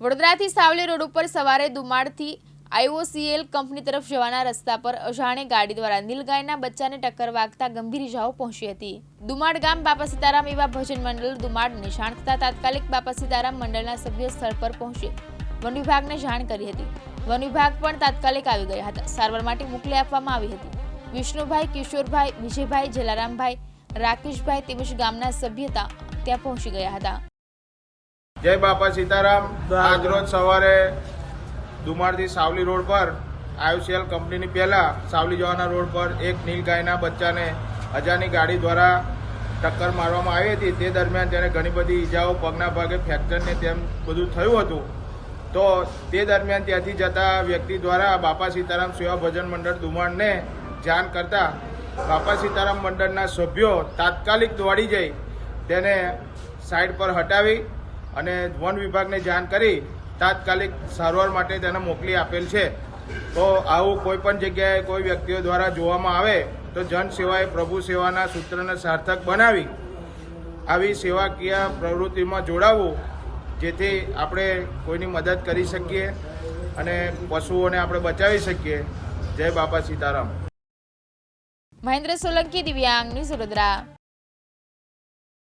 વડોદરાથી સાવલી રોડ ઉપર સવારે દુમાડથી IOCL કંપની તરફ જવાના રસ્તા પર અજાણે ગાડી દ્વારા નીલગાયના બચ્ચાને ટક્કર વાગતા ગંભીર ઇજાઓ પહોંચી હતી। દુમાડ ગામ બાપા સીતારામ એવા ભજન મંડળ દુમાડને જાણ થતાં તાત્કાલિક બાપા સીતારામ મંડળના સભ્યો સ્થળ પર પહોંચી વન વિભાગને જાણ કરી હતી। વન વિભાગ પણ તાત્કાલિક આવી ગયા હતા। સારવાર માટે મોકલી આપવામાં આવી હતી। વિષ્ણુભાઈ, કિશોરભાઈ, વિજયભાઈ, જલારામભાઈ, રાકેશભાઈ તેમજ ગામના સભ્યતા ત્યાં પહોંચી ગયા હતા। જય બાપા સીતારામ। આજરોજ સવારે દુમાડથી સાવલી રોડ પર IOCL કંપનીની પહેલા સાવલી જવાના રોડ પર એક નીલગાયના બચ્ચાને અજાણી ગાડી દ્વારા ટક્કર મારવામાં આવી હતી। તે દરમિયાન તેને ઘણી બધી ઈજાઓ, પગના ભાગે ફ્રેક્ચર ને તેમ બધું થયું હતું। તો તે દરમિયાન ત્યાંથી જતા વ્યક્તિ દ્વારા બાપા સીતારામ સેવા ભજન મંડળ દુમાડને જાણ કરતા બાપા સીતારામ મંડળના સભ્યો તાત્કાલિક દોડી જઈ તેને સાઈડ પર હટાવી અને વન વિભાગને જાણ કરી તાત્કાલિક સારવાર માટે તેને મોકલી આપેલ છે। તો આવું કોઈ પણ જગ્યાએ કોઈ વ્યક્તિઓ દ્વારા જોવામાં આવે તો જન સેવાએ પ્રભુ સેવાના સૂત્રને સાર્થક બનાવી આવી સેવાકીય પ્રવૃત્તિમાં જોડાવવું, જેથી આપણે કોઈની મદદ કરી શકીએ અને પશુઓને આપણે બચાવી શકીએ। જય બાપા સીતારામ। મહેન્દ્ર સોલંકી, દિવ્યાંગ ન્યૂઝ, વડોદરા।